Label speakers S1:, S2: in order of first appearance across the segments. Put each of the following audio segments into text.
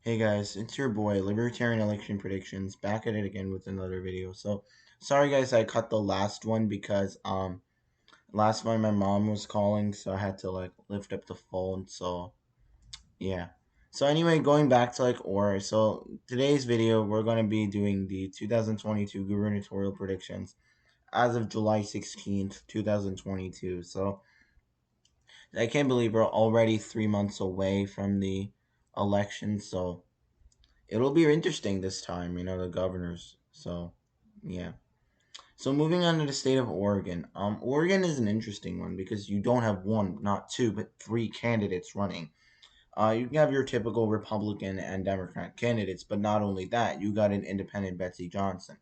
S1: Hey guys, it's your boy, Libertarian Election Predictions, back at it again with another video. So, sorry guys, I cut the last one because last one my mom was calling, so I had to like lift up the phone. So, yeah. So anyway, going back to like Aura. So today's video, we're gonna be doing the 2022 gubernatorial predictions as of July 16th, 2022. So I can't believe we're already 3 months away from the election. So it'll be interesting this time, the governors. So, yeah. So moving on to the state of Oregon. Oregon is an interesting one because you don't have one, not two, but three candidates running. You have your typical Republican and Democrat candidates, but not only that, you got an independent Betsy Johnson.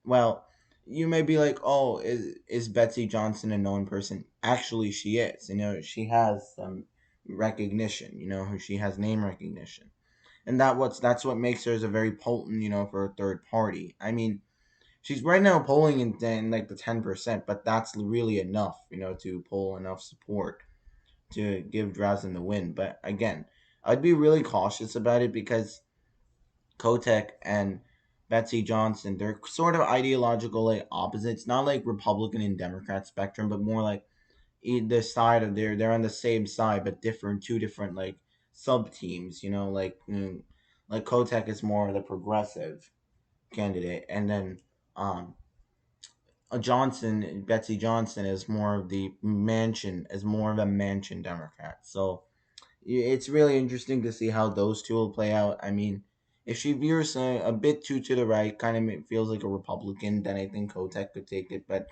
S1: Well, you may be like, oh, is Betsy Johnson a known person? Actually, she is. She has some recognition. She has name recognition, and that's what makes her as a very potent, for a third party. I mean, she's right now polling in like the 10%, but that's really enough, to pull enough support to give Drazen the win. But again, I'd be really cautious about it because Kotek and Betsy Johnson, they're sort of ideologically opposites, not like Republican and Democrat spectrum, but more like the side of they're on the same side but different, two different like sub teams. Like Kotek is more of the progressive candidate, and then um Betsy Johnson is more of the mansion, is more of a mansion Democrat. So it's really interesting to see how those two will play out. I mean, if she veers a bit too to the right, kind of feels like a Republican, then I think Kotek could take it. But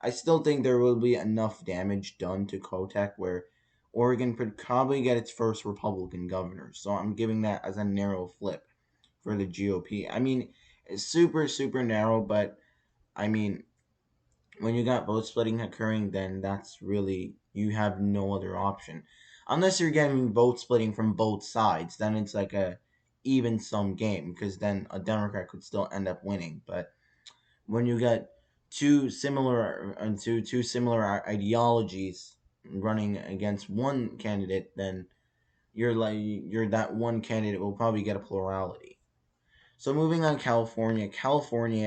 S1: I still think there will be enough damage done to Kotek where Oregon could probably get its first Republican governor. So I'm giving that as a narrow flip for the GOP. I mean, it's super, super narrow, but I mean, when you got vote splitting occurring, then that's really, you have no other option. Unless you're getting vote splitting from both sides, then it's like a even sum game because then a Democrat could still end up winning. But when you get two similar ideologies running against one candidate, then you're that one candidate will probably get a plurality. So moving on, California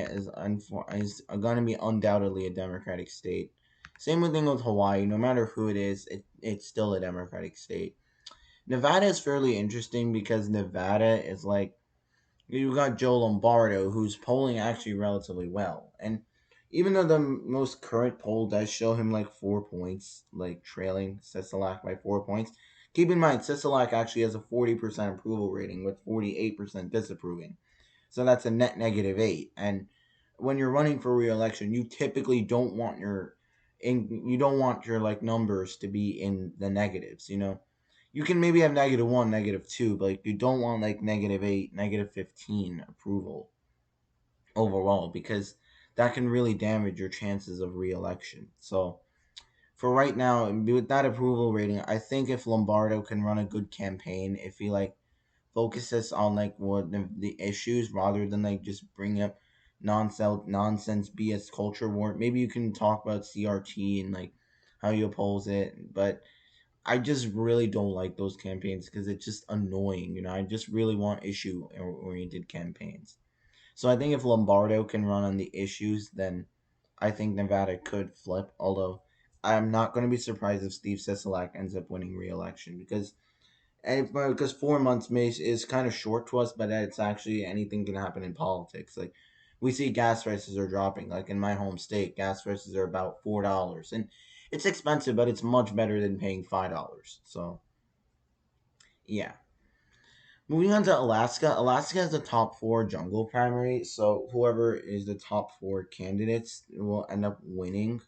S1: is going to be undoubtedly a Democratic state. Same thing with Hawaii. No matter who it is, it's still a Democratic state. Nevada is fairly interesting because Nevada is like, you got Joe Lombardo, who's polling actually relatively well. And even though the most current poll does show him like 4 points, like trailing Sisolak by 4 points, keep in mind Sisolak actually has a 40% approval rating with 48% disapproving. So that's a net -8. And when you're running for re-election, you typically don't want your like numbers to be in the negatives. You can maybe have -1, -2, but like you don't want like -8, -15 approval overall because that can really damage your chances of re-election. So for right now, with that approval rating, I think if Lombardo can run a good campaign, if he like focuses on like what the issues rather than like just bring up nonsense BS culture war. Maybe you can talk about CRT and like how you oppose it, but I just really don't like those campaigns because it's just annoying. I just really want issue oriented campaigns. So I think if Lombardo can run on the issues, then I think Nevada could flip. Although I'm not going to be surprised if Steve Sisolak ends up winning re-election because 4 months is kind of short to us, but it's actually anything can happen in politics. Like we see gas prices are dropping. Like in my home state, gas prices are about $4, and it's expensive, but it's much better than paying $5. So yeah. Moving on to Alaska. Alaska has the top four jungle primary, so whoever is the top four candidates will end up winning.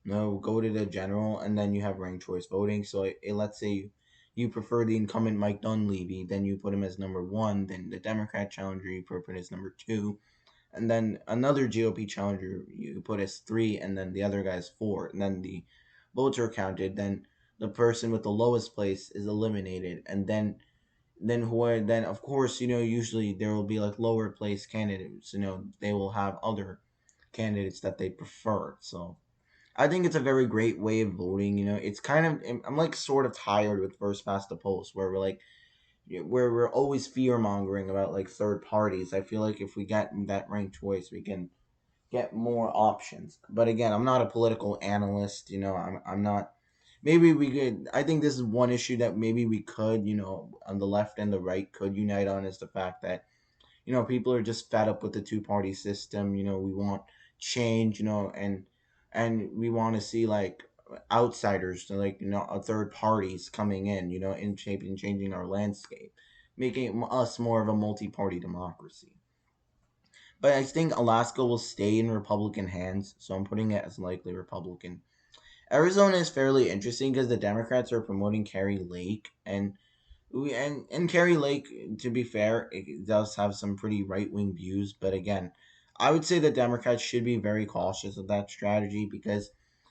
S1: No, go to the general, and then you have ranked choice voting. So let's say you prefer the incumbent Mike Dunleavy, then you put him as number one. Then the Democrat challenger you put as number two, and then another GOP challenger you put as three, and then the other guy is four. And then the votes are counted. Then the person with the lowest place is eliminated, and then of course usually there will be like lower place candidates. They will have other candidates that they prefer. So I think it's a very great way of voting. It's kind of, I'm like sort of tired with first past the post where we're like where we're always fear mongering about like third parties. I feel like if we get that ranked choice, we can get more options. But again, I'm not a political analyst. I'm not. Maybe we could. I think this is one issue that maybe we could, on the left and the right could unite on, is the fact that people are just fed up with the two party system. We want change. And we want to see like outsiders, so like third parties coming in, in shaping changing our landscape, making us more of a multi party democracy. But I think Alaska will stay in Republican hands, so I'm putting it as likely Republican. Arizona is fairly interesting because the Democrats are promoting Carrie Lake, and Carrie Lake, to be fair, it does have some pretty right wing views. But again, I would say the Democrats should be very cautious of that strategy because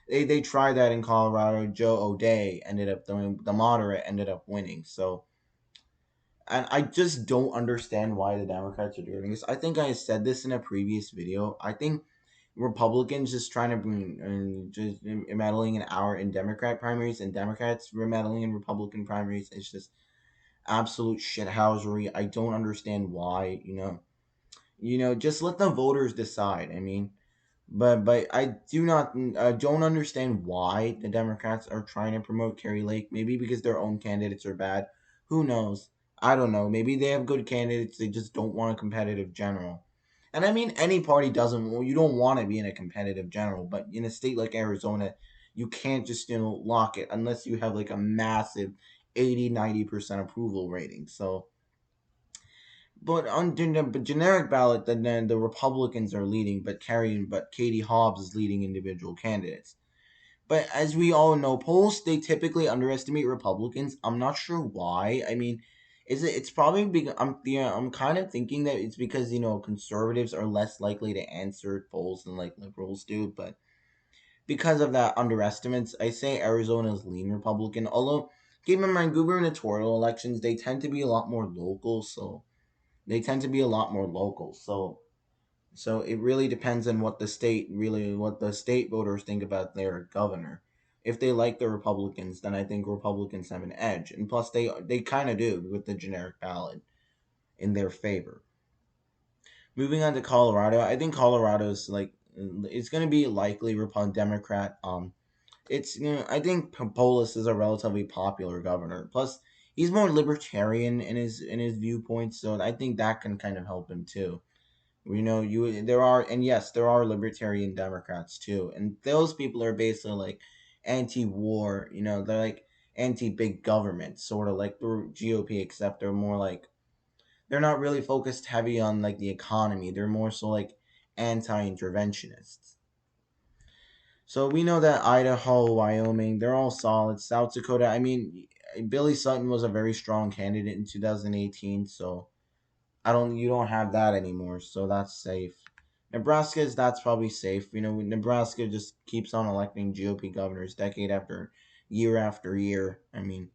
S1: they tried that in Colorado. Joe O'Dea ended up doing the moderate ended up winning. So, and I just don't understand why the Democrats are doing this. I think I said this in a previous video. I think Republicans just trying to bring just meddling in Democrat primaries, and Democrats meddling in Republican primaries. It's just absolute shithousery. I don't understand why. Just let the voters decide. I mean, but I don't understand why the Democrats are trying to promote Carrie Lake. Maybe because their own candidates are bad. Who knows? I don't know. Maybe they have good candidates. They just don't want a competitive general. And I mean, any party doesn't. Well, you don't want to be in a competitive general, but in a state like Arizona, you can't just lock it unless you have like a massive 80-90% approval rating. So, but on the generic ballot, then the Republicans are leading, but Katie Hobbs is leading individual candidates. But as we all know, polls they typically underestimate Republicans. I'm not sure why. I mean, is it? It's probably because I'm kind of thinking that it's because conservatives are less likely to answer polls than like liberals do. But because of that underestimates, I say Arizona's lean Republican. Although keep in mind, gubernatorial elections they tend to be a lot more local, so they tend to be a lot more local. So it really depends on what the state voters think about their governor. If they like the Republicans, then I think Republicans have an edge. And plus they kind of do with the generic ballot in their favor. Moving on to Colorado, I think Colorado's like it's going to be likely Republican Democrat. It's I think Polis is a relatively popular governor. Plus he's more libertarian in his viewpoints, so I think that can kind of help him too. You there are, and yes, there are libertarian Democrats too, and those people are basically like anti-war. They're like anti-big government, sort of like the GOP, except they're more like they're not really focused heavy on like the economy. They're more so like anti-interventionists. So we know that Idaho, Wyoming, they're all solid. South Dakota, I mean, Billy Sutton was a very strong candidate in 2018, so you don't have that anymore, so that's safe. Nebraska's that's probably safe. Nebraska just keeps on electing GOP governors decade after year. I mean,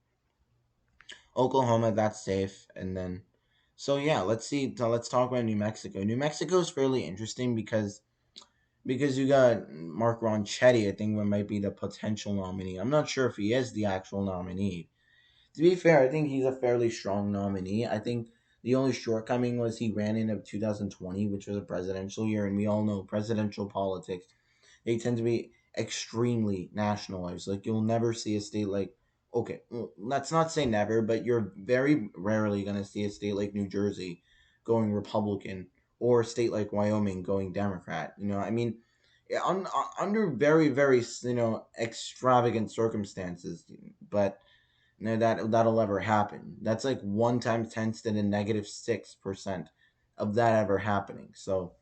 S1: Oklahoma that's safe, and then so yeah, let's see. So let's talk about New Mexico. New Mexico is fairly interesting because you got Mark Ronchetti. I think might be the potential nominee. I'm not sure if he is the actual nominee. To be fair, I think he's a fairly strong nominee. I think the only shortcoming was he ran in of 2020, which was a presidential year, and we all know presidential politics. They tend to be extremely nationalized. Like you'll never see a state like okay, well, let's not say never, but you're very rarely gonna see a state like New Jersey going Republican or a state like Wyoming going Democrat. I mean, under very very extravagant circumstances, but no, that'll ever happen. That's like 1 times 10 to the -6% of that ever happening. So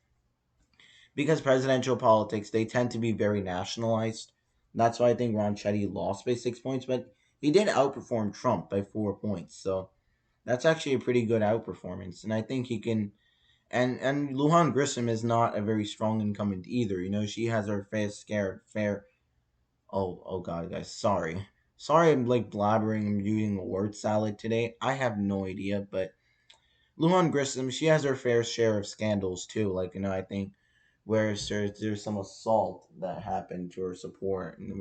S1: because presidential politics they tend to be very nationalized. That's why I think Ron Chetty lost by 6 points, but he did outperform Trump by 4 points. So that's actually a pretty good outperformance, and I think he can. And Lujan Grissom is not a very strong incumbent either. She has her fair. Oh God, guys, sorry. I'm like blabbering and eating a word salad today. I have no idea, but Luan Grissom, she has her fair share of scandals too. Like I think where there's some assault that happened to her support, and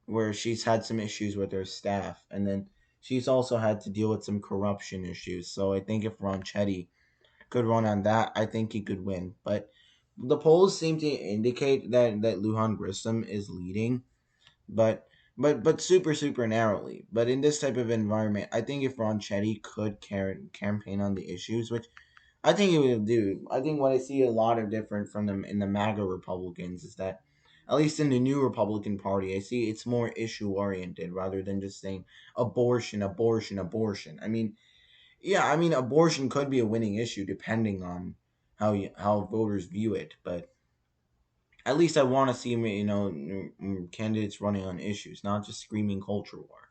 S1: where she's had some issues with her staff, and then she's also had to deal with some corruption issues. So I think if Ronchetti could run on that, I think he could win. But the polls seem to indicate that Lujan Grissom is leading, but but super narrowly. But in this type of environment, I think if Ronchetti could campaign on the issues, which I think he will do. I think what I see a lot of different from them in the MAGA Republicans is that, at least in the new Republican Party, I see it's more issue oriented rather than just saying abortion, abortion, abortion. I mean, yeah, I mean, abortion could be a winning issue depending on how voters view it, but at least I want to see candidates running on issues, not just screaming culture war.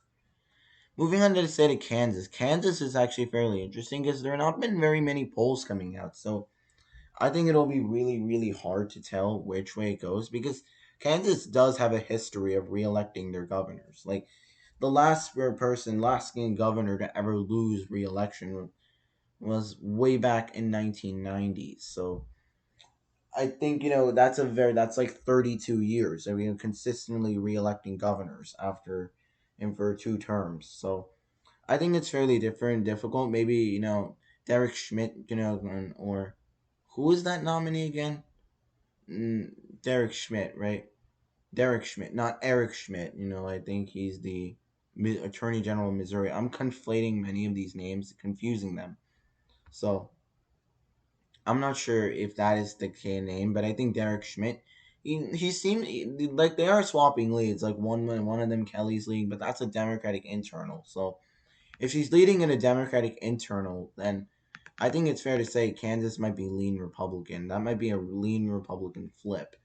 S1: Moving on to the state of Kansas. Kansas is actually fairly interesting because there have not been very many polls coming out, so I think it'll be really hard to tell which way it goes because Kansas does have a history of re-electing their governors. Like the last governor to ever lose re-election was way back in 1990. So I think that's like 32 years. I mean, consistently re-electing governors after and for 2 terms. So I think it's fairly difficult. Maybe Derek Schmidt, or who is that nominee again? Mm, Derek Schmidt, right? Derek Schmidt, not Eric Schmidt. I think he's the Attorney General of Missouri. I'm conflating many of these names, confusing them. So I'm not sure if that is the name, but I think Derek Schmidt. He seemed like they are swapping leads. Like one of them Kelly's leading, but that's a Democratic internal. So if she's leading in a Democratic internal, then I think it's fair to say Kansas might be lean Republican. That might be a lean Republican flip.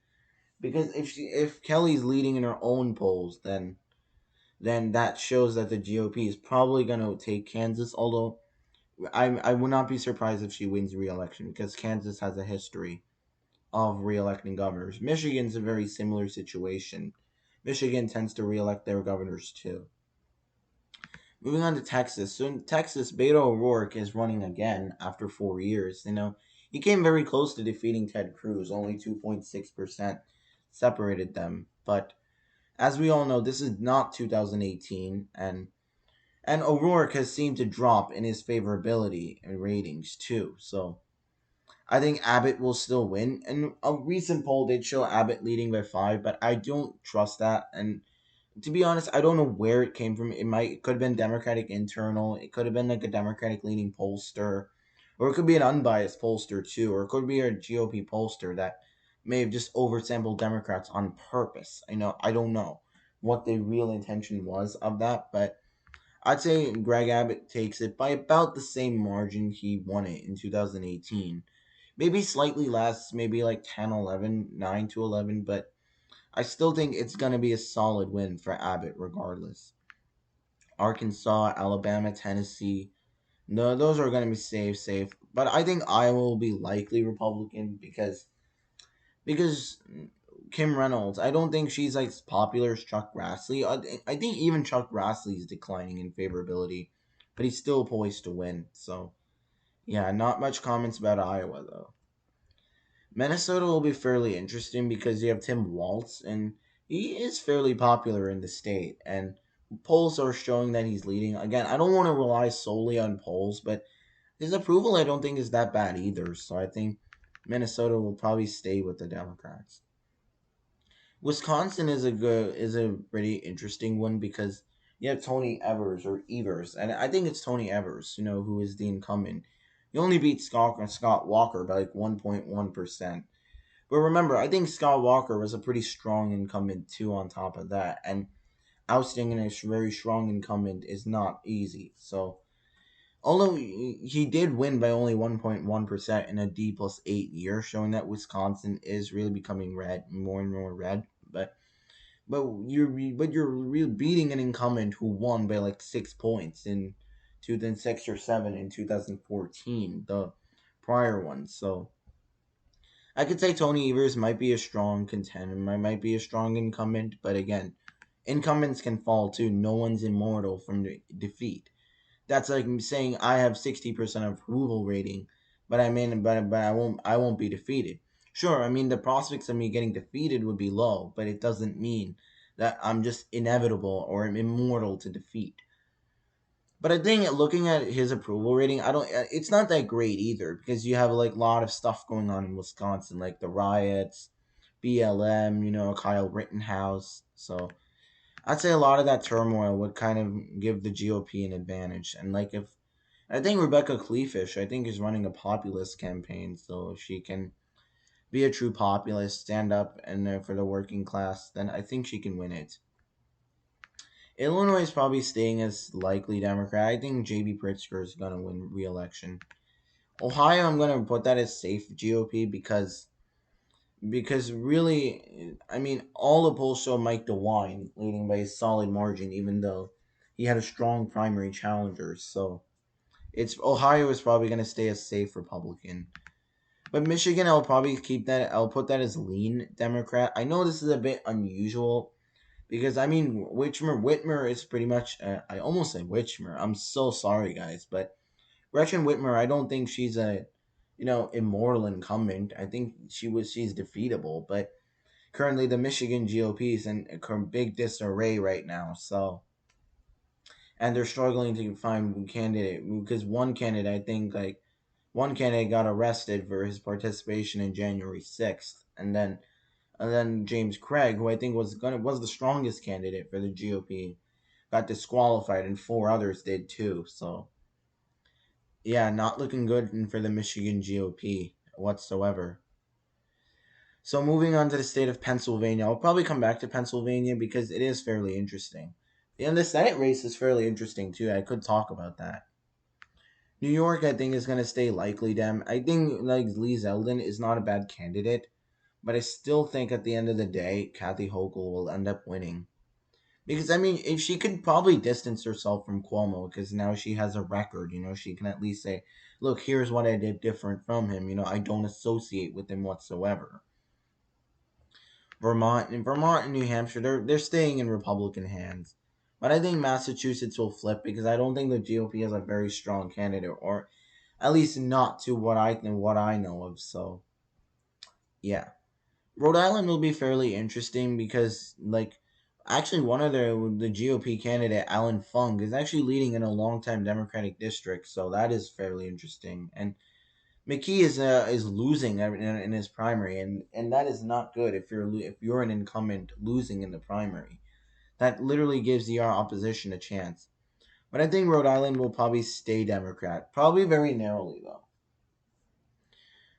S1: Because if Kelly's leading in her own polls, then that shows that the GOP is probably gonna take Kansas. Although I would not be surprised if she wins re-election because Kansas has a history of re-electing governors. Michigan's a very similar situation. Michigan tends to re-elect their governors too. Moving on to Texas. So in Texas, Beto O'Rourke is running again after 4 years. He came very close to defeating Ted Cruz. Only 2.6% separated them. But as we all know, this is not 2018, and O'Rourke has seemed to drop in his favorability and ratings too. So I think Abbott will still win. And a recent poll did show Abbott leading by 5, but I don't trust that. And to be honest, I don't know where it came from. It could have been Democratic internal. It could have been like a Democratic leaning pollster, or it could be an unbiased pollster too, or it could be a GOP pollster that may have just oversampled Democrats on purpose. I don't know what the real intention was of that, but I'd say Greg Abbott takes it by about the same margin he won it in 2018. Maybe slightly less, maybe like 10, 11, 9 to 11, but I still think it's going to be a solid win for Abbott regardless. Arkansas, Alabama, Tennessee. No, those are going to be safe. But I think Iowa will be likely Republican because Kim Reynolds, I don't think she's like as popular as Chuck Grassley. I think even Chuck Grassley is declining in favorability, but he's still poised to win. So, yeah, not much comments about Iowa though. Minnesota will be fairly interesting because you have Tim Walz, and he is fairly popular in the state, and polls are showing that he's leading. Again, I don't want to rely solely on polls, but his approval I don't think is that bad either. So I think Minnesota will probably stay with the Democrats. Wisconsin is a pretty interesting one because you have Tony Evers, and I think it's Tony Evers, who is the incumbent. He only beat Scott Walker by like 1.1%. But remember, I think Scott Walker was a pretty strong incumbent too. On top of that, and ousting a very strong incumbent is not easy. So, although he did win by only 1.1% in a D+8 year, showing that Wisconsin is really becoming red, more and more red. But you're beating an incumbent who won by like 6 points in 2006 or 7 in 2014, the prior one. So I could say Tony Evers might be a strong contender, might be a strong incumbent, but again, incumbents can fall too. No one's immortal from defeat. That's like saying I have 60% approval rating, but I won't be defeated. Sure, I mean the prospects of me getting defeated would be low, but it doesn't mean that I'm just inevitable or immortal to defeat. But I think looking at his approval rating, I don't. It's not that great either because you have like a lot of stuff going on in Wisconsin, like the riots, BLM, Kyle Rittenhouse. So I'd say a lot of that turmoil would kind of give the GOP an advantage. And like if I think Rebecca Kleefisch, I think is running a populist campaign, so if she can be a true populist, stand up and for the working class, then I think she can win it. Illinois is probably staying as likely Democrat. I think J.B. Pritzker is going to win re-election. Ohio, I'm going to put that as safe GOP because really, I mean, all the polls show Mike DeWine leading by a solid margin, even though he had a strong primary challenger. So it's Ohio is probably going to stay a safe Republican. But Michigan, I'll probably keep that. I'll put that as lean Democrat. I know this is a bit unusual because I mean, Whitmer is pretty much. I almost said Whitmer. I'm so sorry, guys, but Gretchen Whitmer, I don't think she's a, immortal incumbent. I think she's defeatable. But currently, the Michigan GOP is in a big disarray right now. So, and they're struggling to find a candidate because one candidate, I think, like one candidate got arrested for his participation in January 6th, and then James Craig, who I think was the strongest candidate for the GOP, got disqualified, and four others did too. So yeah, not looking good for the Michigan GOP whatsoever. So moving on to the state of Pennsylvania, I'll probably come back to Pennsylvania because it is fairly interesting. And the Senate race is fairly interesting too. I could talk about that. New York, I think, is going to stay likely Dem. I think like Lee Zeldin is not a bad candidate, but I still think at the end of the day, Kathy Hochul will end up winning. Because I mean, if she could probably distance herself from Cuomo, because now she has a record, she can at least say, "Look, here's what I did different from him." I don't associate with him whatsoever. Vermont and New Hampshire, they're staying in Republican hands, but I think Massachusetts will flip because I don't think the GOP has a very strong candidate, or at least not to what I know of. So yeah. Rhode Island will be fairly interesting because, like, actually, one of the GOP candidate, Alan Fung, is actually leading in a longtime Democratic district, so that is fairly interesting. And McKee is losing in his primary, and that is not good if you're an incumbent losing in the primary. That literally gives the opposition a chance. But I think Rhode Island will probably stay Democrat, probably very narrowly though.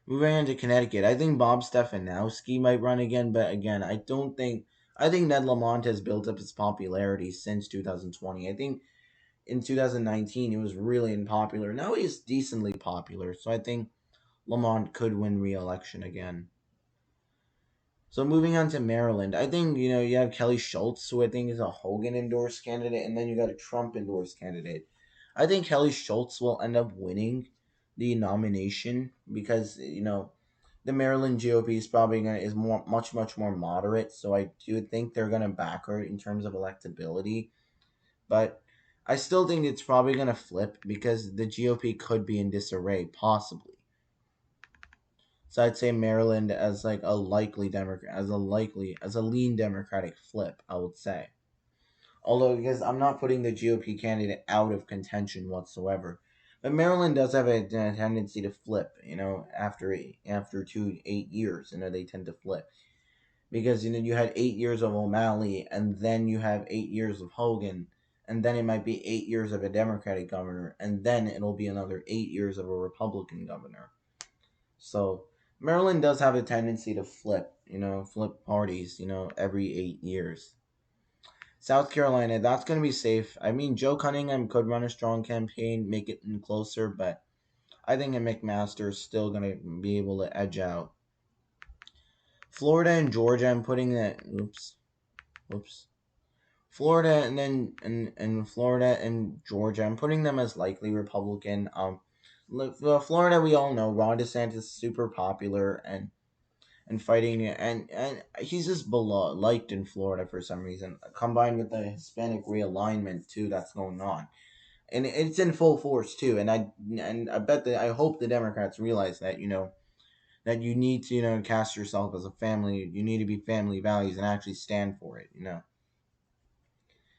S1: Moving on to Connecticut, I think Bob Stefanowski might run again, but again, I don't think. I think Ned Lamont has built up his popularity since 2020. I think in 2019 he was really unpopular. Now he's decently popular, so I think Lamont could win re-election again. So moving on to Maryland, I think you have Kelly Schultz, who I think is a Hogan endorsed candidate, and then you got a Trump endorsed candidate. I think Kelly Schultz will end up winning the nomination because the Maryland GOP is probably is much more moderate, so I do think they're gonna back her in terms of electability. But I still think it's probably gonna flip because the GOP could be in disarray, possibly. So I'd say Maryland as like a likely Democrat, as a lean Democratic flip. I would say, although because I'm not putting the GOP candidate out of contention whatsoever, but Maryland does have a tendency to flip. After 8 years, they tend to flip because you had 8 years of O'Malley, and then you have 8 years of Hogan, and then it might be 8 years of a Democratic governor, and then it'll be another 8 years of a Republican governor. So Maryland does have a tendency to flip parties, every 8 years. South Carolina, that's going to be safe. I mean, Joe Cunningham could run a strong campaign, make it closer, but I think a McMaster is still going to be able to edge out. Florida and Georgia, I'm putting that. Oops. Florida and Florida and Georgia, I'm putting them as likely Republican. Florida, we all know Ron DeSantis is super popular and fighting, and he's just liked in Florida for some reason, combined with the Hispanic realignment too that's going on, and it's in full force too. I hope the Democrats realize that that you need to cast yourself as a family. You need to be family values and actually stand for it.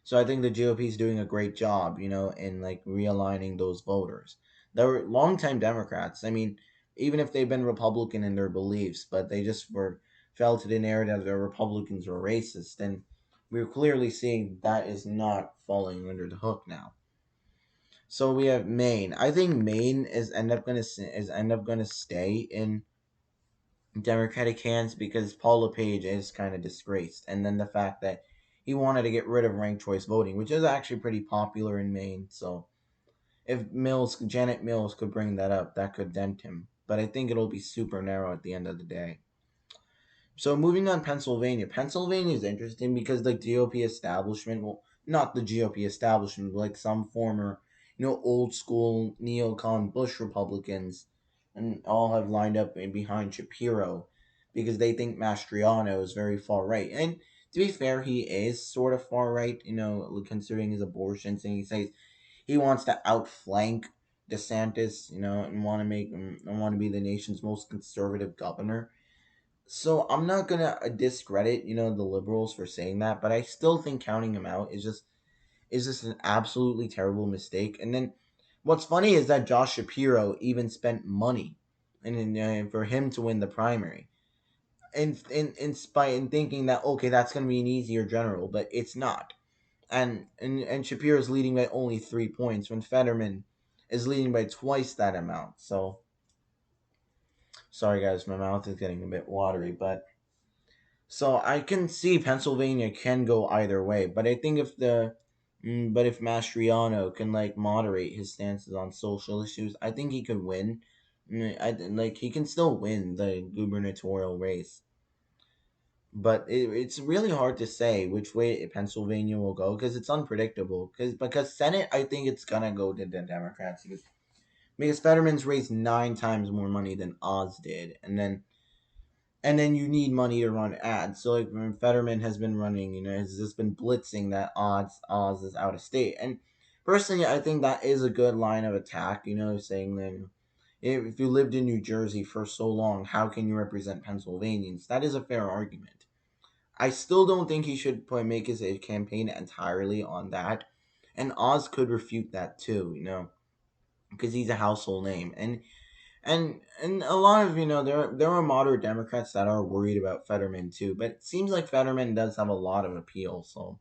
S1: So I think the GOP is doing a great job, in like realigning those voters. They were longtime Democrats. I mean, even if they've been Republican in their beliefs, but they just were fell to the narrative that Republicans were racist, and we're clearly seeing that is not falling under the hook now. So we have Maine. I think Maine is end up gonna stay in Democratic hands because Paul LePage is kind of disgraced, and then the fact that he wanted to get rid of ranked choice voting, which is actually pretty popular in Maine. So if Janet Mills could bring that up, that could dent him. But I think it'll be super narrow at the end of the day. So moving on, Pennsylvania. Pennsylvania is interesting because the GOP establishment, well, not the GOP establishment, but like some former, old school neocon Bush Republicans, and all have lined up behind Shapiro because they think Mastriano is very far right. And to be fair, he is sort of far right, considering his abortions, and he says he wants to outflank DeSantis, and want to be the nation's most conservative governor. So I'm not gonna discredit, the liberals for saying that, but I still think counting him out is just an absolutely terrible mistake. And then what's funny is that Josh Shapiro even spent money and for him to win the primary. In thinking that okay, that's gonna be an easier general, but it's not. And Shapiro's leading by only 3 points when Fetterman is leading by twice that amount. So sorry guys, my mouth is getting a bit watery, but so I can see Pennsylvania can go either way, but I think but if Mastriano can like moderate his stances on social issues, I think he could win. He can still win the gubernatorial race, but it's really hard to say which way Pennsylvania will go because it's unpredictable. Because Senate, I think it's gonna go to the Democrats because Fetterman's raised 9 times more money than Oz did, and then you need money to run ads. So like when Fetterman has been running, has just been blitzing that Oz is out of state. And personally, I think that is a good line of attack. Saying that if you lived in New Jersey for so long, how can you represent Pennsylvanians? That is a fair argument. I still don't think he should make his campaign entirely on that. And Oz could refute that too, because he's a household name. And a lot of there are moderate Democrats that are worried about Fetterman too, but it seems like Fetterman does have a lot of appeal. So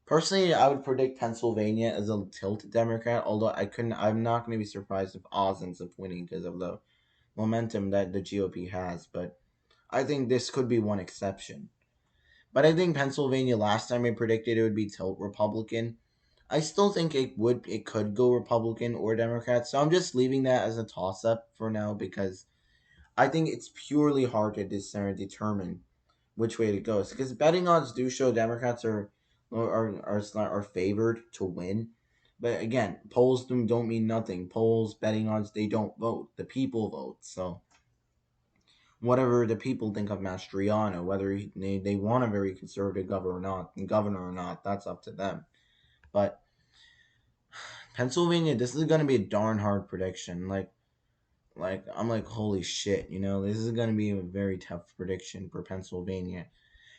S1: personally, I would predict Pennsylvania as a tilt Democrat. Although I'm not going to be surprised if Oz ends up winning because of the momentum that the GOP has. But I think this could be one exception. But I think Pennsylvania last time I predicted it would be tilt Republican. I still think it could go Republican or Democrat. So I'm just leaving that as a toss up for now because I think it's purely hard to determine which way it goes because betting odds do show Democrats are favored to win. But again, polls don't mean nothing. Polls, betting odds, they don't vote. The people vote. So whatever the people think of Mastriano, whether they want a very conservative governor or not, that's up to them. But Pennsylvania, this is going to be a darn hard prediction. Like I'm like, holy shit, this is gonna be a very tough prediction for Pennsylvania.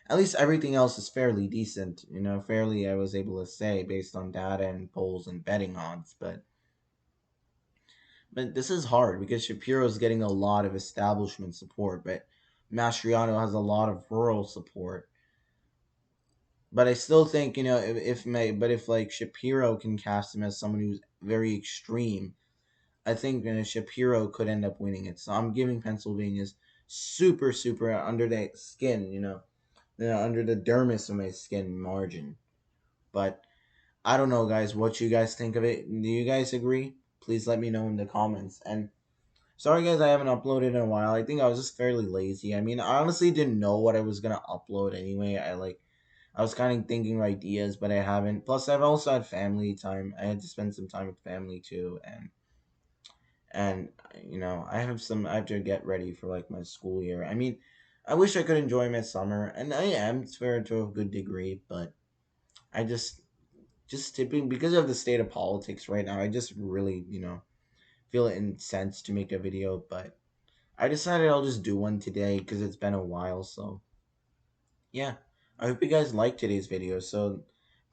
S1: At least everything else is fairly decent, fairly I was able to say based on data and polls and betting odds, but this is hard because Shapiro's getting a lot of establishment support, but Mastriano has a lot of rural support. But I still think, if like Shapiro can cast him as someone who's very extreme, I think Shapiro could end up winning it. So I'm giving Pennsylvania's super, super under the skin, under the dermis of my skin margin. But I don't know, guys, what you guys think of it. Do you guys agree? Please let me know in the comments. And sorry, guys, I haven't uploaded in a while. I think I was just fairly lazy. I mean, I honestly didn't know what I was going to upload anyway. I was kind of thinking of ideas, but I haven't. Plus, I've also had family time. I had to spend some time with family too, and I have to get ready for like my school year. I mean, I wish I could enjoy my summer, and I am to a good degree, but I just tipping because of the state of politics right now. I just really feel it in sense to make a video, but I decided I'll just do one today because it's been a while. So yeah, I hope you guys liked today's video. So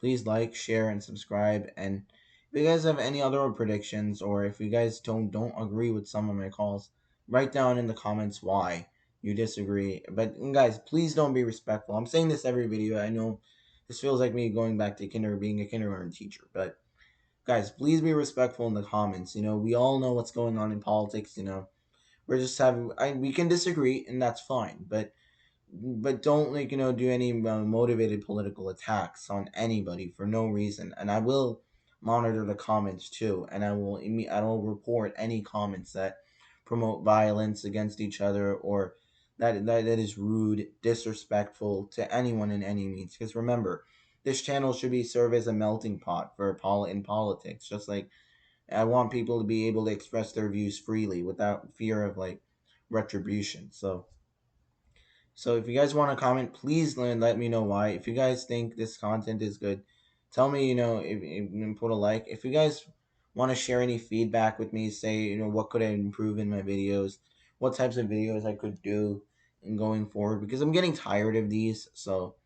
S1: please like, share, and subscribe. And if you guys have any other predictions, or if you guys don't agree with some of my calls, write down in the comments why you disagree. But guys, please don't be respectful. I'm saying this every video. I know this feels like me going back to being a kindergarten teacher, but guys, please be respectful in the comments. We all know what's going on in politics. We're just having we can disagree, and that's fine. But don't do any motivated political attacks on anybody for no reason. And I will monitor the comments too, and I will report any comments that promote violence against each other, or that is rude, disrespectful to anyone in any means. Because remember, this channel should be serve as a melting pot for in politics. Just like I want people to be able to express their views freely without fear of retribution. So if you guys want to comment, please let me know why. If you guys think this content is good, tell me, if put a like. If you guys want to share any feedback with me, say, what could I improve in my videos, what types of videos I could do in going forward, because I'm getting tired of these. So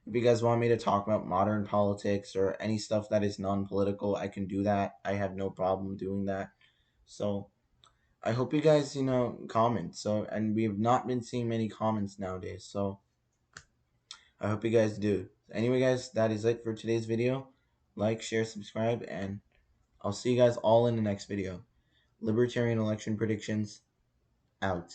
S1: if you guys want me to talk about modern politics or any stuff that is non-political, I can do that. I have no problem doing that. So I hope you guys, comment. And we have not been seeing many comments nowadays. So I hope you guys do. Anyway, guys, that is it for today's video. Like, share, subscribe, and I'll see you guys all in the next video. Libertarian election predictions out.